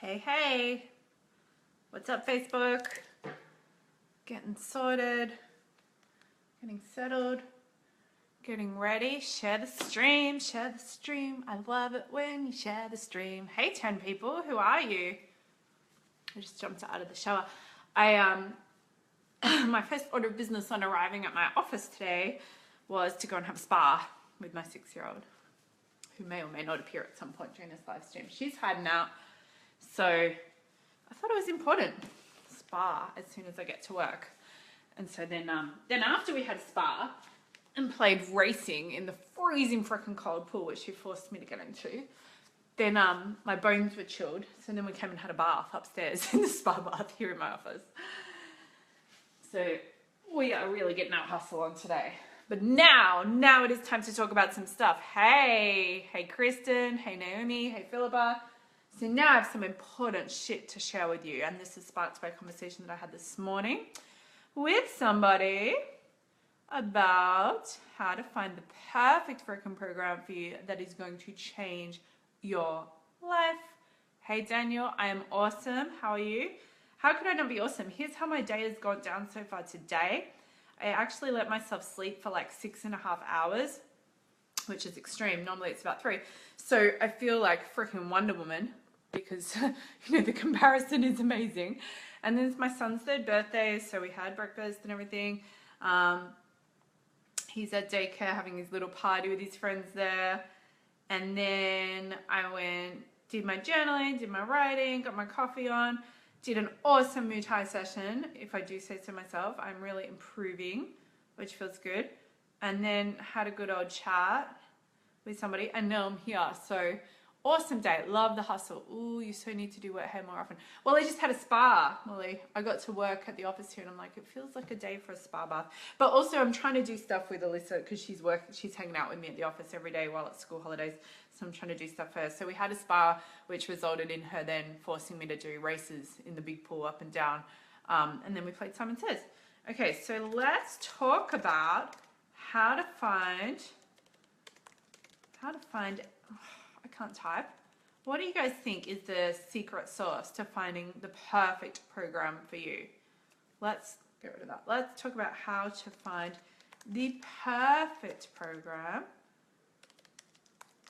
Hey, what's up, Facebook? Getting sorted, getting settled, getting ready. Share the stream, share the stream. I love it when you share the stream. Hey, 10 people, who are you? I just jumped out of the shower. My first order of business on arriving at my office today was to go and have a spa with my 6-year-old, who may or may not appear at some point during this live stream. She's hiding out. So I thought it was important, spa as soon as I get to work. And so then after we had a spa and played racing in the freezing freaking cold pool, which she forced me to get into, then my bones were chilled. So then we came and had a bath upstairs in the spa bath here in my office. So we are really getting our hustle on today. But now it is time to talk about some stuff. Hey Kristen, hey Naomi, hey Philippa. So now I have some important shit to share with you, and this is sparked by a conversation that I had this morning with somebody about how to find the perfect freaking program for you that is going to change your life. Hey Daniel, I am awesome. How are you? How could I not be awesome? Here's how my day has gone down so far today. I actually let myself sleep for like 6.5 hours, which is extreme. Normally it's about 3. So I feel like freaking Wonder Woman because, the comparison is amazing. And then it's my son's 3rd birthday, so we had breakfast and everything. He's at daycare having his little party with his friends there. And then I did my journaling, did my writing, got my coffee on, did an awesome Muay Thai session, if I do say so myself. I'm really improving, which feels good. And then had a good old chat with somebody, and now I'm here. So awesome day. Love the hustle. Ooh, you so need to do wet hair more often. Well, I just had a spa, Molly. I got to work at the office here and I'm like, it feels like a day for a spa bath. But also I'm trying to do stuff with Alyssa because she's hanging out with me at the office every day while it's school holidays. So I'm trying to do stuff for her. So we had a spa, which resulted in her then forcing me to do races in the big pool up and down. And then we played Simon Says. Okay, so let's talk about how to find, I can't type. What do you guys think is the secret sauce to finding the perfect program for you? Let's get rid of that. Let's talk about how to find the perfect program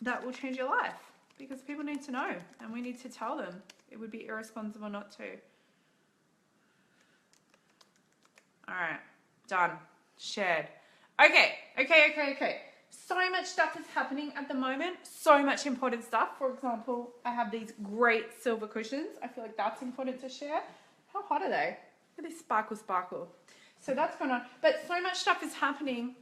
that will change your life, because people need to know and we need to tell them. It would be irresponsible not to. All right, done, shared. Okay. So much stuff is happening at the moment. So much important stuff. For example, I have these great silver cushions. I feel like that's important to share. How hot are they? Look at this sparkle. So that's going on. But so much stuff is happening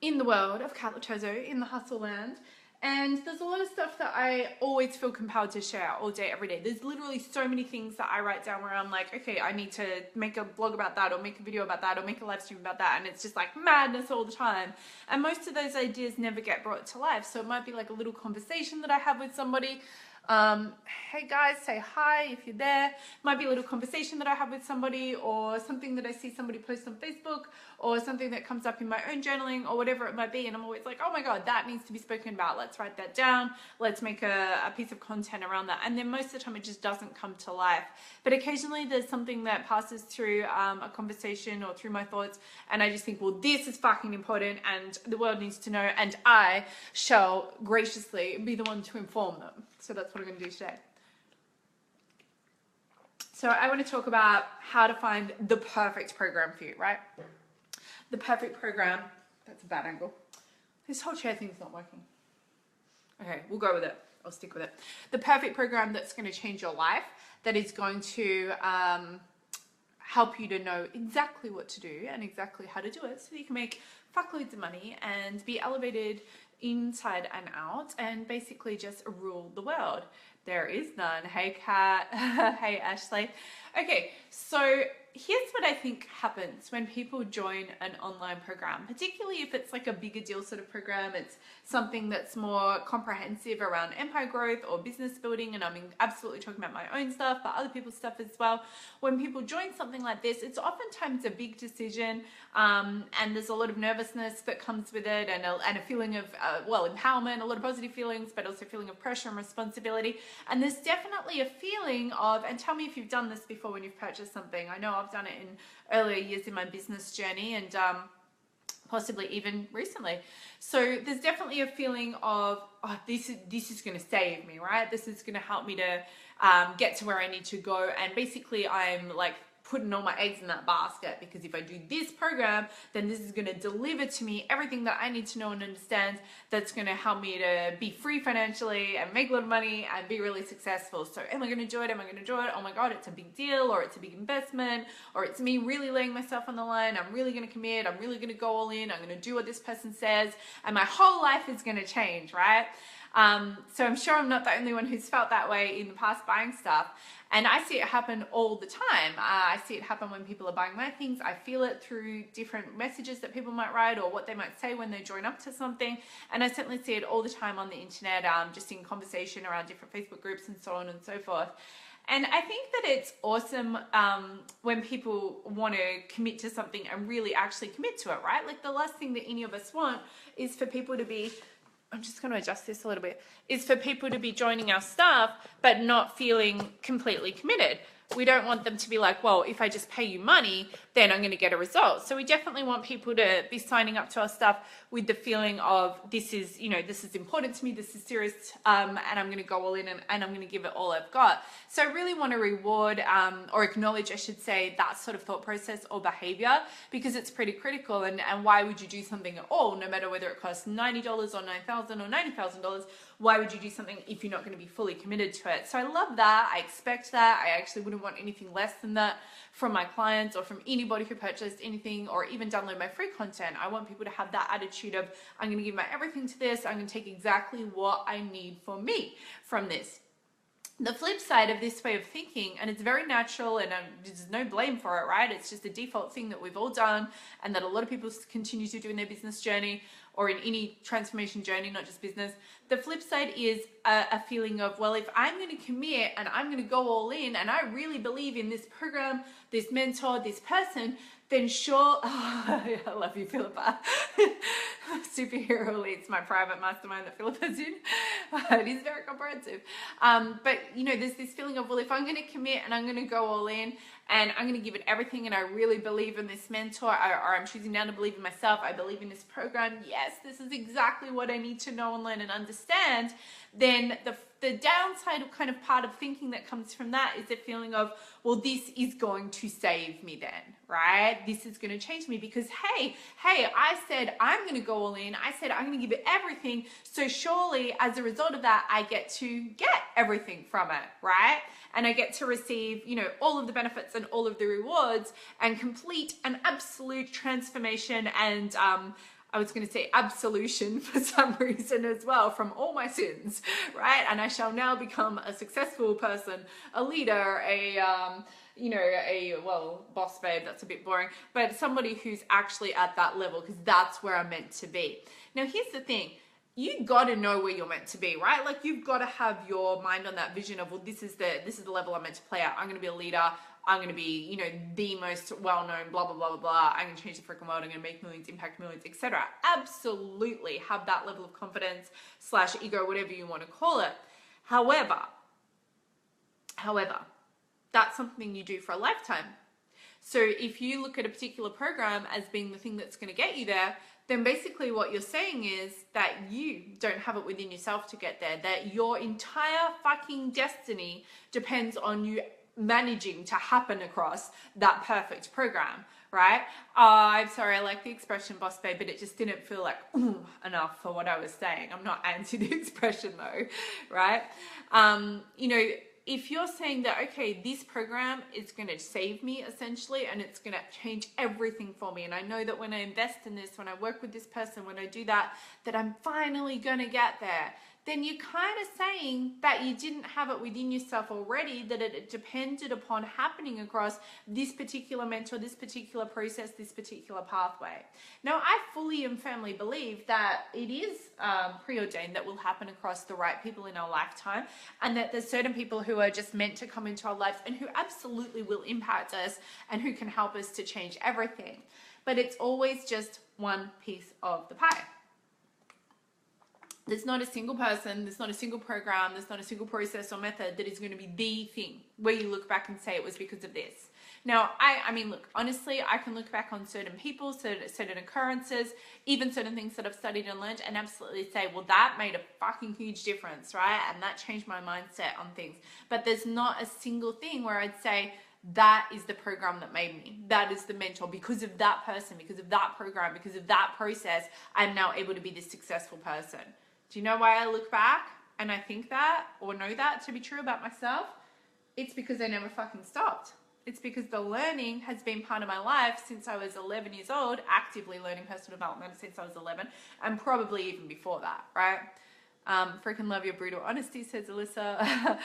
in the world of Kat Laterzo, in the hustle land. And there's a lot of stuff that I always feel compelled to share all day, every day. There's literally so many things that I write down where I'm like, okay, I need to make a blog about that, or make a video about that, or make a live stream about that. And it's just like madness all the time. And most of those ideas never get brought to life. So it might be like a little conversation that I have with somebody. Hey guys, say hi if you're there. Might be a little conversation that I have with somebody, or something that I see somebody post on Facebook, or something that comes up in my own journaling, or whatever it might be. And I'm always like, oh my God, that needs to be spoken about. Let's write that down. Let's make a piece of content around that. And then most of the time it just doesn't come to life. But occasionally there's something that passes through a conversation or through my thoughts. And I just think, well, this is fucking important and the world needs to know. And I shall graciously be the one to inform them. So that's what I'm going to do today. So I want to talk about how to find the perfect program for you, right? The perfect program. That's a bad angle. This whole chair thing's not working. Okay, we'll go with it. I'll stick with it. The perfect program that's going to change your life, that is going to help you to know exactly what to do and exactly how to do it, so that you can make fuckloads of money and be elevated inside and out, and basically just rule the world. There is none. Hey Kat. Hey Ashley. Okay, so here's what I think happens when people join an online program, particularly if it's like a bigger deal sort of program. It's something that's more comprehensive around empire growth or business building. And I'm absolutely talking about my own stuff, but other people's stuff as well. When people join something like this, it's oftentimes a big decision. And there's a lot of nervousness that comes with it, and a feeling of, empowerment, a lot of positive feelings, but also a feeling of pressure and responsibility. And there's definitely a feeling of, and tell me if you've done this before when you've purchased something. I know I've done it in earlier years in my business journey, and possibly even recently. So there's definitely a feeling of, oh, this is going to save me, right? This is going to help me to get to where I need to go. And basically I'm like putting all my eggs in that basket, because if I do this program, then this is going to deliver to me everything that I need to know and understand, that's going to help me to be free financially and make a lot of money and be really successful. So am I going to do it? Am I going to do it? Oh my God, it's a big deal, or it's a big investment, or it's me really laying myself on the line. I'm really going to commit. I'm really going to go all in. I'm going to do what this person says, and my whole life is going to change, right? So I'm sure I'm not the only one who's felt that way in the past buying stuff. And I see it happen all the time. I see it happen when people are buying my things. I feel it through different messages that people might write, or what they might say when they join up to something. And I certainly see it all the time on the internet, just in conversation around different Facebook groups and so on and so forth. And I think that it's awesome when people want to commit to something and really actually commit to it, right? Like the last thing that any of us want is for people to be, I'm just going to adjust this a little bit, is for people to be joining our stuff but not feeling completely committed. We don't want them to be like, well, if I just pay you money, then I'm going to get a result. So we definitely want people to be signing up to our stuff with the feeling of, this is, this is important to me, this is serious, and I'm going to go all in, and I'm going to give it all I've got. So I really want to reward, or acknowledge, I should say, that sort of thought process or behavior, because it's pretty critical. And why would you do something at all, no matter whether it costs $90 or $9,000 or $90,000? Why would you do something if you're not going to be fully committed to it? So I love that. I expect that. I actually wouldn't want anything less than that from my clients, or from anybody who purchased anything or even download my free content. I want people to have that attitude of, I'm going to give my everything to this. I'm going to take exactly what I need for me from this. The flip side of this way of thinking, and it's very natural, and there's no blame for it, right? It's just a default thing that we've all done, and that a lot of people continue to do in their business journey, or in any transformation journey, not just business. The flip side is a feeling of, well, if I'm going to commit and I'm going to go all in, and I really believe in this program, this mentor, this person, then sure, I love you, Philippa. Superhero leads my private mastermind that Philippa's in. It is very comprehensive. But there's this feeling of, well, if I'm going to commit and I'm going to go all in, and I'm going to give it everything, and I really believe in this mentor, or I'm choosing now to believe in myself, I believe in this program, yes, this is exactly what I need to know and learn and understand, then the downside of kind of part of thinking that comes from that is the feeling of, well, this is going to save me then, right? This is going to change me, because hey, I said I'm going to go all in. I said I'm going to give it everything. So surely as a result of that, I get to get everything from it, right? And I get to receive, all of the benefits and all of the rewards, and complete an absolute transformation and, I was going to say absolution for some reason as well, from all my sins, right? And I shall now become a successful person, a leader, boss babe, that's a bit boring, but somebody who's actually at that level, because that's where I'm meant to be. Now, here's the thing. You got to know where you're meant to be, right? Like, you've got to have your mind on that vision of, well, this is the level I'm meant to play at. I'm going to be a leader. I'm going to be, the most well-known, blah, blah, blah, blah, blah. I'm going to change the freaking world. I'm going to make millions, impact millions, etc. Absolutely have that level of confidence / ego, whatever you want to call it. However, that's something you do for a lifetime. So if you look at a particular program as being the thing that's going to get you there, then basically what you're saying is that you don't have it within yourself to get there, that your entire fucking destiny depends on you managing to happen across that perfect program, right? I'm sorry, I like the expression boss babe, but it just didn't feel like enough for what I was saying. I'm not anti the expression though, right? If you're saying that, okay, this program is going to save me essentially, and it's going to change everything for me, and I know that when I invest in this, when I work with this person, when I do that, that I'm finally going to get there, then you're kind of saying that you didn't have it within yourself already, that it depended upon happening across this particular mentor, this particular process, this particular pathway. Now, I fully and firmly believe that it is preordained that will happen across the right people in our lifetime, and that there's certain people who are just meant to come into our lives and who absolutely will impact us and who can help us to change everything. But it's always just one piece of the pie. There's not a single person, there's not a single program, there's not a single process or method that is going to be the thing where you look back and say it was because of this. Now, I mean, look, honestly, I can look back on certain people, certain occurrences, even certain things that I've studied and learned, and absolutely say, well, that made a fucking huge difference, right? And that changed my mindset on things. But there's not a single thing where I'd say, that is the program that made me. That is the mentor. Because of that person, because of that program, because of that process, I'm now able to be this successful person. Do you know why I look back and I think that or know that to be true about myself? It's because I never fucking stopped. It's because the learning has been part of my life since I was 11 years old, actively learning personal development since I was 11, and probably even before that, right? Freaking love your brutal honesty, says Alyssa.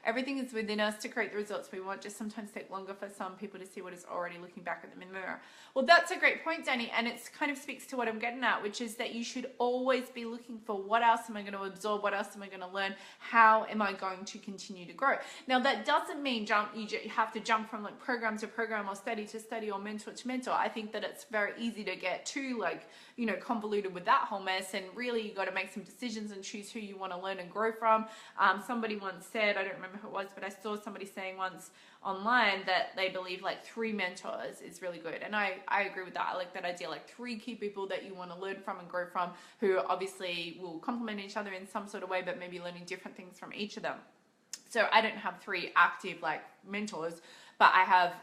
Everything is within us to create the results we want, just sometimes take longer for some people to see what is already looking back at them in the mirror. Well, that's a great point, Danny, and it kind of speaks to what I'm getting at, which is that you should always be looking for what else am I going to absorb, what else am I going to learn, how am I going to continue to grow. Now, that doesn't mean you have to jump from like program to program or study to study or mentor to mentor. I think that it's very easy to get too convoluted with that whole mess, and really you got to make some decisions and choose who you want to learn and grow from. Somebody once said, I don't remember who it was, but I saw somebody saying once online that they believe like 3 mentors is really good, and I agree with that. I like that idea, like 3 key people that you want to learn from and grow from, who obviously will complement each other in some sort of way, but maybe learning different things from each of them. So I don't have 3 active like mentors, but I have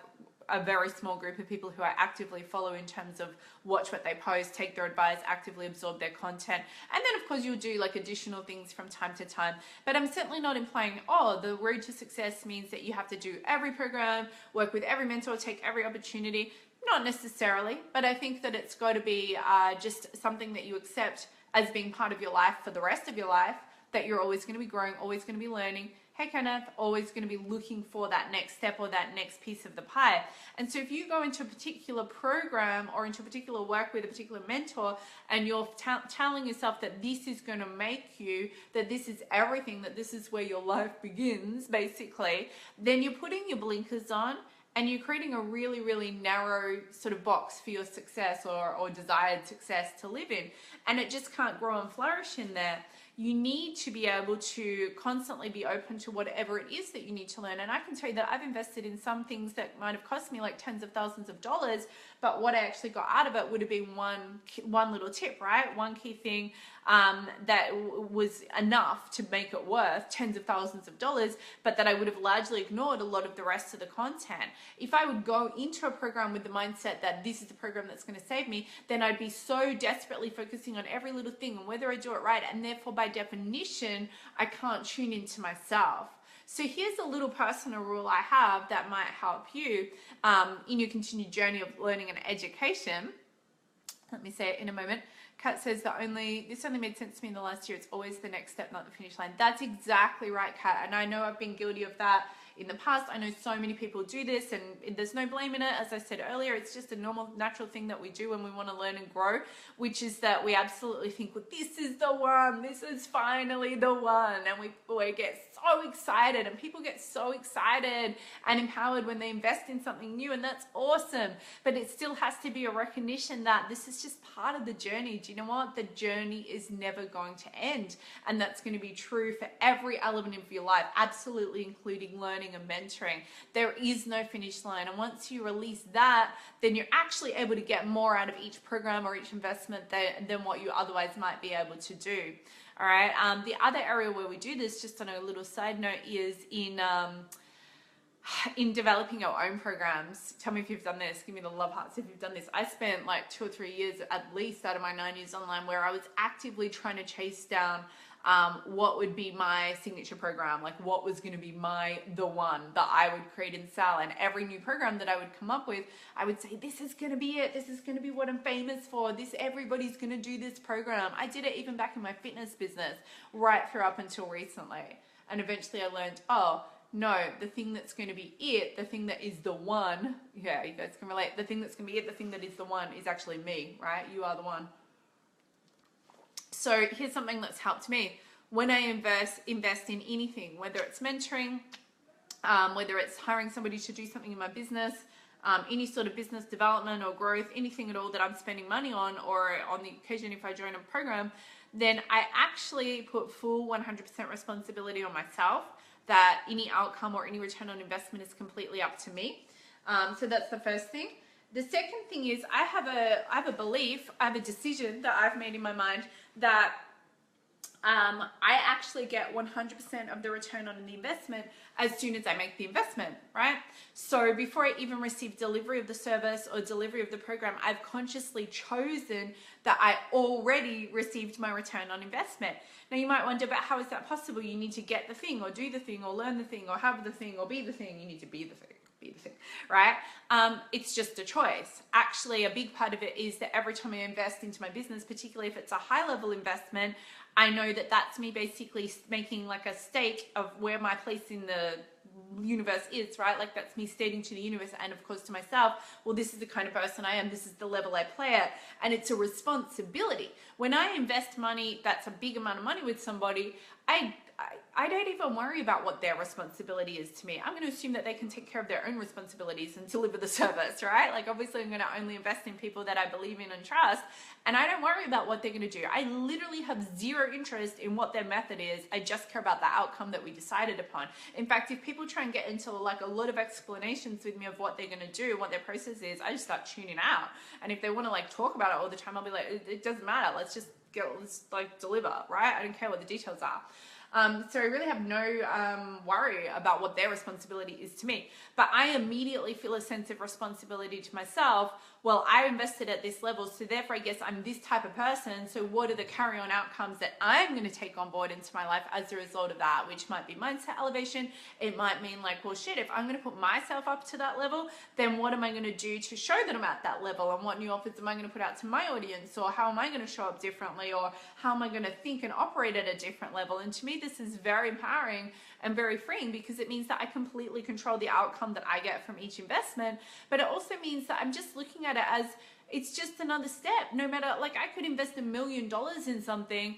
a very small group of people who I actively follow in terms of watch what they post, take their advice, actively absorb their content. And then of course you'll do like additional things from time to time. But I'm certainly not implying, oh, the road to success means that you have to do every program, work with every mentor, take every opportunity. Not necessarily, but I think that it's got to be just something that you accept as being part of your life for the rest of your life, that you're always going to be growing, always going to be learning. Hey Kenneth, always going to be looking for that next step or that next piece of the pie. And so if you go into a particular program or into a particular work with a particular mentor and you're telling yourself that this is going to make you, that this is everything, that this is where your life begins, basically, then you're putting your blinkers on and you're creating a really, really narrow sort of box for your success or desired success to live in. And it just can't grow and flourish in there. You need to be able to constantly be open to whatever it is that you need to learn. And I can tell you that I've invested in some things that might have cost me like tens of thousands of dollars, but what I actually got out of it would have been one little tip, right? One key thing that was enough to make it worth tens of thousands of dollars, but that I would have largely ignored a lot of the rest of the content. If I would go into a program with the mindset that this is the program that's going to save me, then I'd be so desperately focusing on every little thing and whether I do it right, and therefore by definition I can't tune into myself. So here's a little personal rule I have that might help you in your continued journey of learning and education. Let me say it in a moment. Kat says this only made sense to me in the last year. It's always the next step, not the finish line. That's exactly right, Kat. And I know I've been guilty of that in the past. I know so many people do this, and there's no blame in it. As I said earlier, it's just a normal, natural thing that we do when we want to learn and grow, which is that we absolutely think, well, this is the one, this is finally the one. And we get so excited, and people get so excited and empowered when they invest in something new, and that's awesome. But it still has to be a recognition that this is just part of the journey. Do you know what? The journey is never going to end, and that's going to be true for every element of your life, absolutely including learning and mentoring. There is no finish line, and once you release that, then you're actually able to get more out of each program or each investment than what you otherwise might be able to do. All right. The other area where we do this, just on a little side note, is in developing our own programs. Tell me if you've done this. Give me the love hearts if you've done this. I spent like 2 or 3 years at least out of my 9 years online where I was actively trying to chase down what would be my signature program, like what was going to be the one that I would create and sell. And every new program that I would come up with, I would say, this is going to be it. This is going to be what I'm famous for. Everybody's going to do this program. I did it even back in my fitness business, right through up until recently. And eventually I learned, oh, no, the thing that's going to be it, the thing that is the one, yeah, you guys can relate, the thing that's going to be it, the thing that is the one is actually me, right? You are the one. So here's something that's helped me. When I invest in anything, whether it's mentoring, whether it's hiring somebody to do something in my business, any sort of business development or growth, anything at all that I'm spending money on, or on the occasion if I join a program, then I actually put full 100% responsibility on myself, that any outcome or any return on investment is completely up to me. So that's the first thing. The second thing is I have a belief, I have a decision that I've made in my mind that I actually get 100% of the return on the investment as soon as I make the investment, right? So before I even receive delivery of the service or delivery of the program, I've consciously chosen that I already received my return on investment. Now you might wonder, but how is that possible? You need to get the thing or do the thing or learn the thing or have the thing or be the thing. You need to be the thing, right? It's just a choice. Actually, a big part of it is that every time I invest into my business, particularly if it's a high level investment, I know that that's me basically making like a stake of where my place in the universe is, right? Like that's me stating to the universe and of course to myself, well, this is the kind of person I am, this is the level I play at, and it's a responsibility. When I invest money, that's a big amount of money with somebody, I don't even worry about what their responsibility is to me. I'm going to assume that they can take care of their own responsibilities and deliver the service, right? Like obviously I'm going to only invest in people that I believe in and trust, and I don't worry about what they're going to do. I literally have zero interest in what their method is. I just care about the outcome that we decided upon. In fact, if people try and get into like a lot of explanations with me of what they're going to do, what their process is, I just start tuning out. And if they want to like talk about it all the time, I'll be like, it doesn't matter. Let's like deliver, right? I don't care what the details are. So I really have no worry about what their responsibility is to me. But I immediately feel a sense of responsibility to myself. Well, I invested at this level, so therefore I guess I'm this type of person. So what are the carry-on outcomes that I'm going to take on board into my life as a result of that? Which might be mindset elevation. It might mean like, well, shit, if I'm going to put myself up to that level, then what am I going to do to show that I'm at that level? And what new offers am I going to put out to my audience? Or how am I going to show up differently? Or how am I going to think and operate at a different level? And to me, this is very empowering and very freeing, because it means that I completely control the outcome that I get from each investment. But it also means that I'm just looking at it as it's just another step. No matter, like I could invest $1 million in something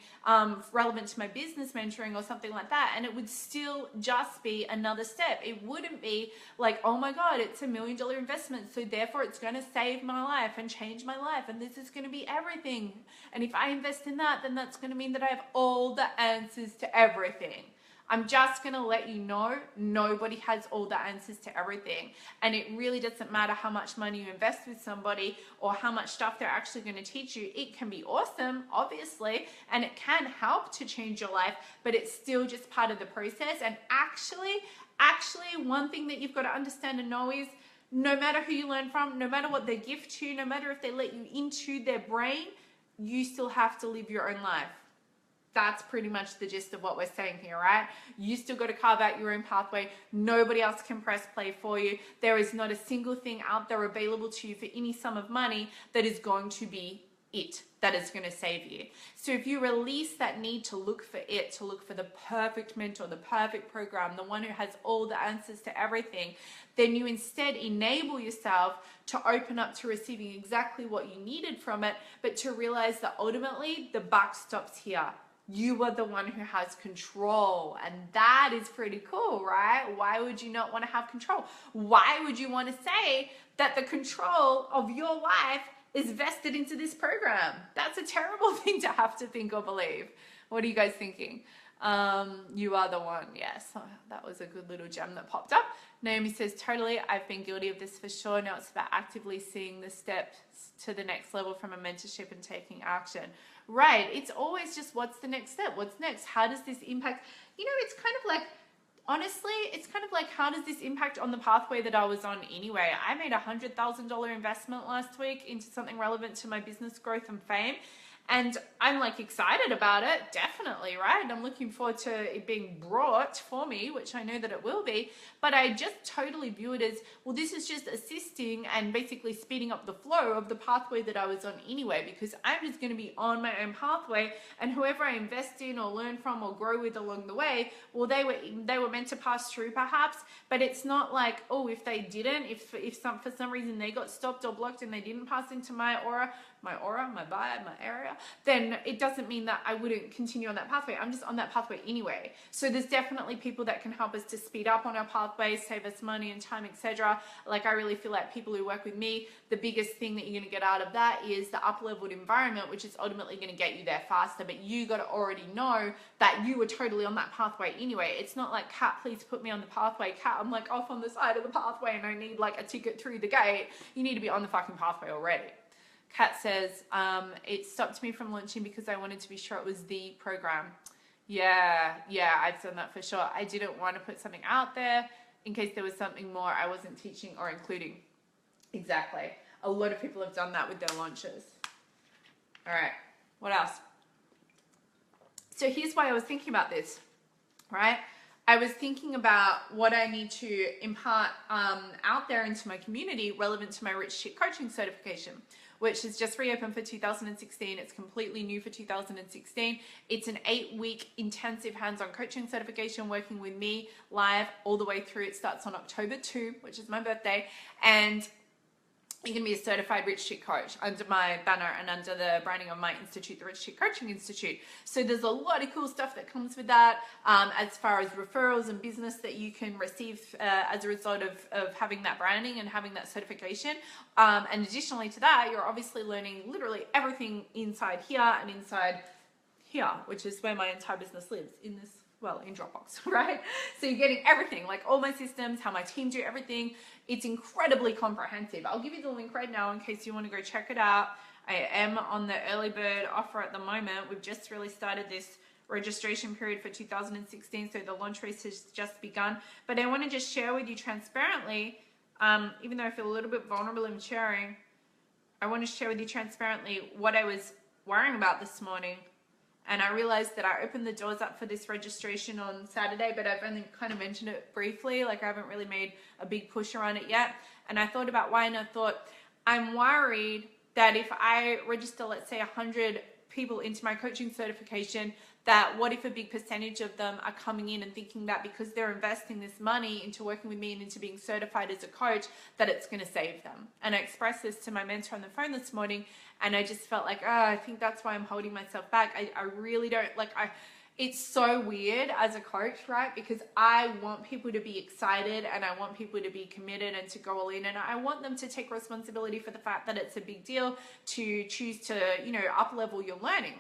relevant to my business mentoring or something like that, and it would still just be another step. It wouldn't be like, oh my God, it's $1 million investment, so therefore it's going to save my life and change my life, and this is going to be everything. And if I invest in that, then that's going to mean that I have all the answers to everything. I'm just going to let you know, nobody has all the answers to everything. And it really doesn't matter how much money you invest with somebody or how much stuff they're actually going to teach you. It can be awesome, obviously, and it can help to change your life, but it's still just part of the process. And actually, one thing that you've got to understand and know is, no matter who you learn from, no matter what they give to you, no matter if they let you into their brain, you still have to live your own life. That's pretty much the gist of what we're saying here, right? You still got to carve out your own pathway. Nobody else can press play for you. There is not a single thing out there available to you for any sum of money that is going to be it, that is going to save you. So if you release that need to look for it, to look for the perfect mentor, the perfect program, the one who has all the answers to everything, then you instead enable yourself to open up to receiving exactly what you needed from it, but to realize that ultimately the buck stops here. You are the one who has control, and that is pretty cool, right? Why would you not want to have control? Why would you want to say that the control of your life is vested into this program? That's a terrible thing to have to think or believe. What are you guys thinking? You are the one. Yes, that was a good little gem that popped up. Naomi says, totally, I've been guilty of this for sure. Now it's about actively seeing the steps to the next level from a mentorship and taking action. Right, it's always just, what's the next step? What's next? How does this impact? You know, it's kind of like, honestly, it's kind of like, how does this impact on the pathway that I was on anyway? I made $100,000 investment last week into something relevant to my business growth and fame. And I'm like excited about it, definitely, right? I'm looking forward to it being brought for me, which I know that it will be. But I just totally view it as, well, this is just assisting and basically speeding up the flow of the pathway that I was on anyway, because I'm just going to be on my own pathway, and whoever I invest in or learn from or grow with along the way, well, they were meant to pass through perhaps, but it's not like, oh, if they didn't, if for some reason they got stopped or blocked and they didn't pass into my aura, my vibe, my area, then it doesn't mean that I wouldn't continue on that pathway. I'm just on that pathway anyway. So there's definitely people that can help us to speed up on our pathways, save us money and time, etc. Like, I really feel like people who work with me, the biggest thing that you're going to get out of that is the up-leveled environment, which is ultimately going to get you there faster. But you got to already know that you were totally on that pathway anyway. It's not like, Kat, please put me on the pathway. Kat, I'm like off on the side of the pathway and I need like a ticket through the gate. You need to be on the fucking pathway already. Kat says, it stopped me from launching because I wanted to be sure it was the program. Yeah, I've done that for sure. I didn't want to put something out there in case there was something more I wasn't teaching or including. Exactly. A lot of people have done that with their launches. All right, what else? So here's why I was thinking about this, right? I was thinking about what I need to impart out there into my community relevant to my Rich Chick Coaching certification, which is just reopened for 2016. It's completely new for 2016. It's an 8-week intensive hands-on coaching certification working with me live all the way through. It starts on October 2, which is my birthday. And you can be a certified Rich Chick coach under my banner and under the branding of my institute, the Rich Chick Coaching Institute. So there's a lot of cool stuff that comes with that, as far as referrals and business that you can receive as a result of having that branding and having that certification. And additionally to that, you're obviously learning literally everything inside here and inside here, which is where my entire business lives, in Dropbox, right? So you're getting everything, like all my systems, how my team do everything. It's incredibly comprehensive. I'll give you the link right now in case you want to go check it out. I am on the early bird offer at the moment. We've just really started this registration period for 2016, so the launch race has just begun. But I want to just share with you transparently, even though I feel a little bit vulnerable in sharing, I want to share with you transparently what I was worrying about this morning. And I realized that I opened the doors up for this registration on Saturday, but I've only kind of mentioned it briefly. Like, I haven't really made a big push around it yet. And I thought about why, and I thought, I'm worried that if I register, let's say 100 people into my coaching certification, that what if a big percentage of them are coming in and thinking that because they're investing this money into working with me and into being certified as a coach, that it's going to save them. And I expressed this to my mentor on the phone this morning, and I just felt like, I think that's why I'm holding myself back. I really don't, it's so weird as a coach, right? Because I want people to be excited and I want people to be committed and to go all in. And I want them to take responsibility for the fact that it's a big deal to choose to, up level your learning.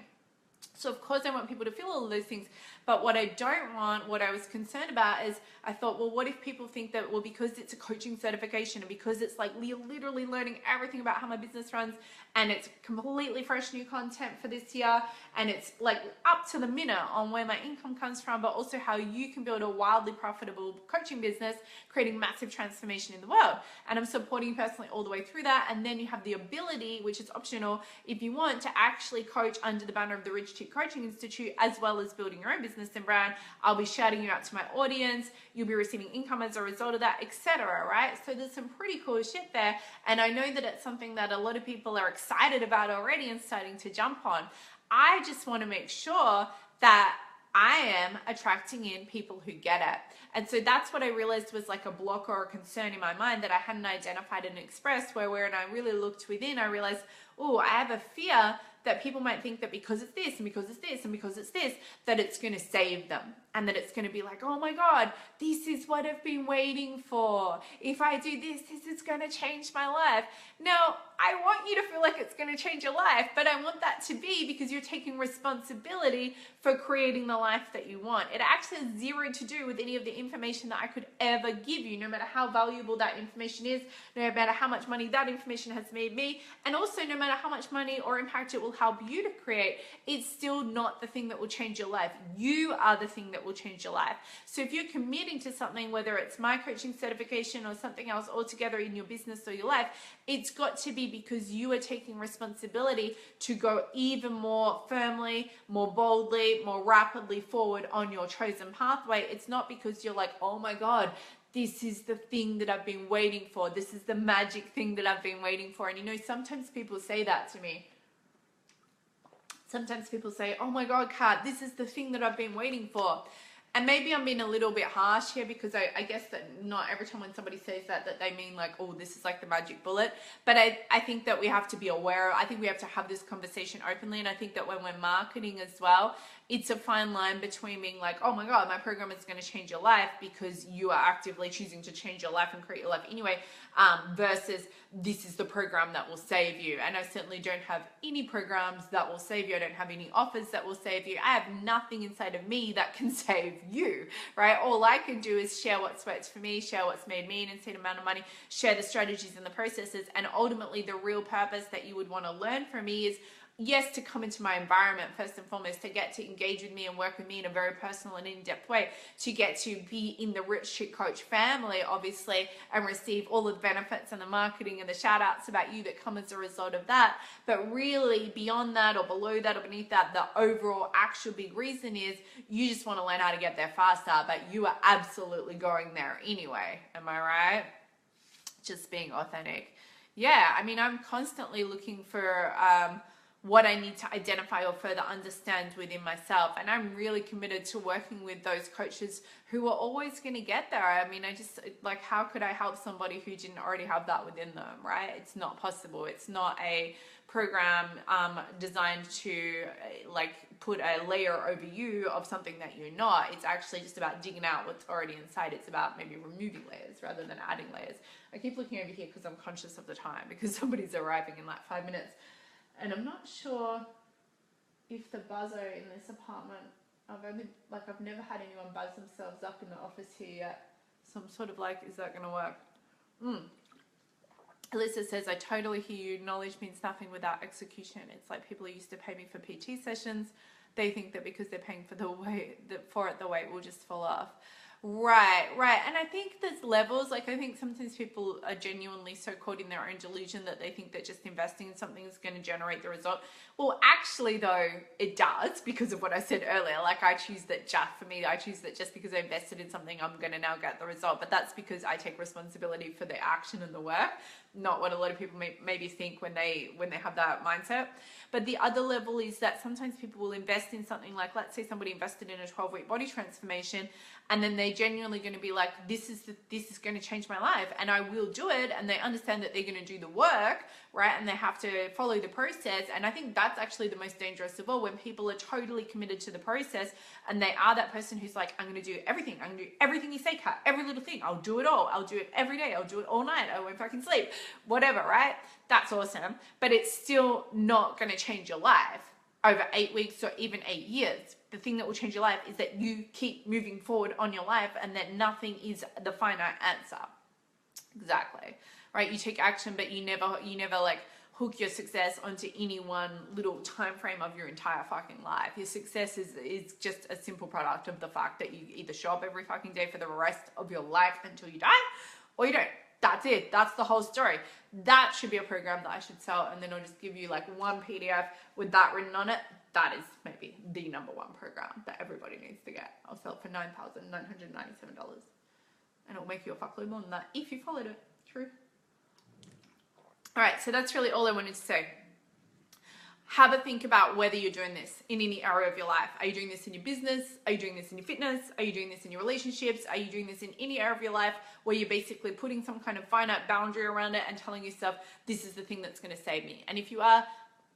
So of course I want people to feel all of those things, but what I don't want, what I was concerned about is I thought, well, what if people think that, well, because it's a coaching certification and because it's like literally learning everything about how my business runs and it's completely fresh new content for this year and it's like up to the minute on where my income comes from, but also how you can build a wildly profitable coaching business, creating massive transformation in the world. And I'm supporting you personally all the way through that. And then you have the ability, which is optional if you want, to actually coach under the banner of the Rich Chick Coaching Institute, as well as building your own business and brand. I'll be shouting you out to my audience. You'll be receiving income as a result of that, etc. Right? So there's some pretty cool shit there. And I know that it's something that a lot of people are excited about already and starting to jump on. I just want to make sure that I am attracting in people who get it. And so that's what I realized was like a block or a concern in my mind that I hadn't identified and expressed, where when I really looked within, I realized, I have a fear that people might think that because it's this and because it's this and because it's this, that it's going to save them. And that it's going to be like, oh my God, this is what I've been waiting for. If I do this, this is going to change my life. Now, I want you to feel like it's going to change your life, but I want that to be because you're taking responsibility for creating the life that you want. It actually has zero to do with any of the information that I could ever give you, no matter how valuable that information is, no matter how much money that information has made me, and also no matter how much money or impact it will help you to create. It's still not the thing that will change your life. You are the thing that will change your life. So if you're committing to something, whether it's my coaching certification or something else altogether in your business or your life, it's got to be because you are taking responsibility to go even more firmly, more boldly, more rapidly forward on your chosen pathway. It's not because you're like, oh my God, this is the thing that I've been waiting for. This is the magic thing that I've been waiting for. And you know, sometimes people say that to me. Sometimes people say, oh my God, Kat, this is the thing that I've been waiting for. And maybe I'm being a little bit harsh here, because I guess that not every time when somebody says that they mean like, oh, this is like the magic bullet. But I think that we have to be aware. I think we have to have this conversation openly. And I think that when we're marketing as well, it's a fine line between being like, oh my God, my program is going to change your life because you are actively choosing to change your life and create your life anyway, versus this is the program that will save you. And I certainly don't have any programs that will save you. I don't have any offers that will save you. I have nothing inside of me that can save you, right? All I can do is share what's worked for me, share what's made me an insane amount of money, share the strategies and the processes. And ultimately the real purpose that you would want to learn from me is, yes, to come into my environment first and foremost, to get to engage with me and work with me in a very personal and in-depth way, to get to be in the Rich Chick Coach family, obviously, and receive all of the benefits and the marketing and the shout outs about you that come as a result of that. But really beyond that, or below that, or beneath that, the overall actual big reason is you just want to learn how to get there faster, but you are absolutely going there anyway. Am I right? Just being authentic. Yeah, I mean, I'm constantly looking for what I need to identify or further understand within myself. And I'm really committed to working with those coaches who are always going to get there. I mean, I just, like, how could I help somebody who didn't already have that within them, right? It's not possible. It's not a program designed to like put a layer over you of something that you're not. It's actually just about digging out what's already inside. It's about maybe removing layers rather than adding layers. I keep looking over here because I'm conscious of the time, because somebody's arriving in like 5 minutes. And I'm not sure if the buzzer in this apartment, I've never had anyone buzz themselves up in the office here yet. So I'm sort of like, is that going to work? Alyssa says, I totally hear you. Knowledge means nothing without execution. It's like people who used to pay me for PT sessions. They think that because they're paying for the weight will just fall off. Right. And I think there's levels. Like, I think sometimes people are genuinely so caught in their own delusion that they think that just investing in something is going to generate the result. Well, actually, though, it does, because of what I said earlier. Like, I choose that just because I invested in something, I'm going to now get the result. But that's because I take responsibility for the action and the work, not what a lot of people maybe think when they have that mindset. But the other level is that sometimes people will invest in something like, let's say somebody invested in a 12-week body transformation, and then they're genuinely going to be like, this is going to change my life and I will do it. And they understand that they're going to do the work, right? And they have to follow the process. And I think that's actually the most dangerous of all, when people are totally committed to the process and they are that person who's like, I'm going to do everything. I'm going to do everything you say, Kat, every little thing. I'll do it all. I'll do it every day. I'll do it all night. I won't fucking sleep, whatever, right? That's awesome. But it's still not going to change your life over 8 weeks or even 8 years. The thing that will change your life is that you keep moving forward on your life, and that nothing is the finite answer. Exactly. Right? You take action, but you never like hook your success onto any one little time frame of your entire fucking life. Your success is just a simple product of the fact that you either show up every fucking day for the rest of your life until you die, or you don't. That's it. That's the whole story. That should be a program that I should sell, and then I'll just give you like one PDF with that written on it. That is maybe the number one program that everybody needs to get. I'll sell it for $9,997. And it'll make you a fuckload more than that if you followed it. True. All right, so that's really all I wanted to say. Have a think about whether you're doing this in any area of your life. Are you doing this in your business? Are you doing this in your fitness? Are you doing this in your relationships? Are you doing this in any area of your life where you're basically putting some kind of finite boundary around it and telling yourself, this is the thing that's going to save me? And if you are,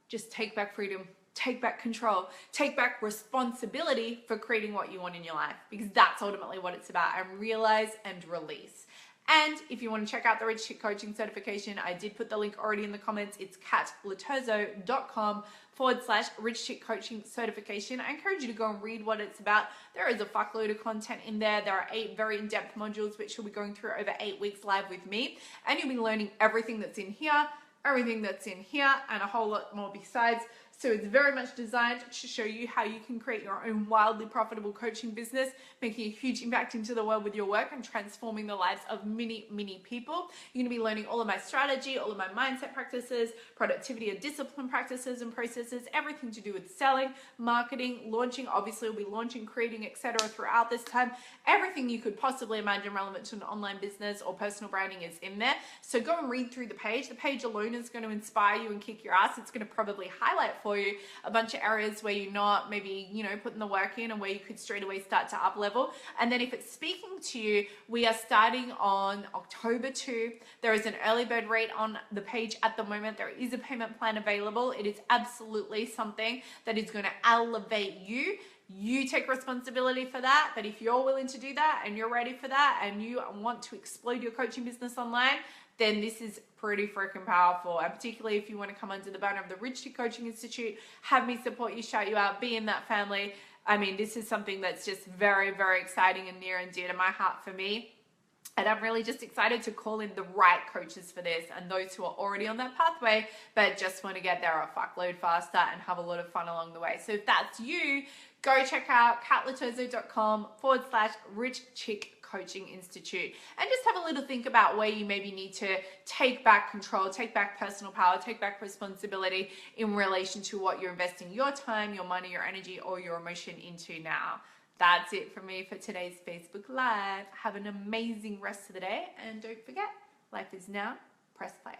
just take back freedom, take back control, take back responsibility for creating what you want in your life, because that's ultimately what it's about. And realize and release. And if you want to check out the Rich Chick Coaching certification, I did put the link already in the comments. It's katlaterzo.com/Rich Chick Coaching certification. I encourage you to go and read what it's about. There is a fuckload of content in there. There are 8 very in-depth modules, which you'll be going through over 8 weeks live with me. And you'll be learning everything that's in here, and a whole lot more besides. So it's very much designed to show you how you can create your own wildly profitable coaching business, making a huge impact into the world with your work and transforming the lives of many, many people. You're going to be learning all of my strategy, all of my mindset practices, productivity and discipline practices and processes, everything to do with selling, marketing, launching. Obviously, we'll be launching, creating, etc. throughout this time. Everything you could possibly imagine relevant to an online business or personal branding is in there. So go and read through the page. The page alone is going to inspire you and kick your ass. It's going to probably highlight for you a bunch of areas where you're not maybe, putting the work in and where you could straight away start to up level. And then if it's speaking to you, we are starting on October 2. There is an early bird rate on the page at the moment. There is a payment plan available. It is absolutely something that is going to elevate you. You take responsibility for that, but if you're willing to do that and you're ready for that and you want to explode your coaching business online, then this is pretty freaking powerful. And particularly if you want to come under the banner of the Rich Chick Coaching Institute, have me support you, shout you out, be in that family. I mean, this is something that's just very, very exciting and near and dear to my heart for me. And I'm really just excited to call in the right coaches for this and those who are already on that pathway, but just want to get there a fuckload faster and have a lot of fun along the way. So if that's you, go check out katlatozo.com/Rich Chick Coaching Institute and just have a little think about where you maybe need to take back control, take back personal power, take back responsibility in relation to what you're investing your time, your money, your energy, or your emotion into now. That's it from me for today's Facebook Live. Have an amazing rest of the day and don't forget, life is now, press play.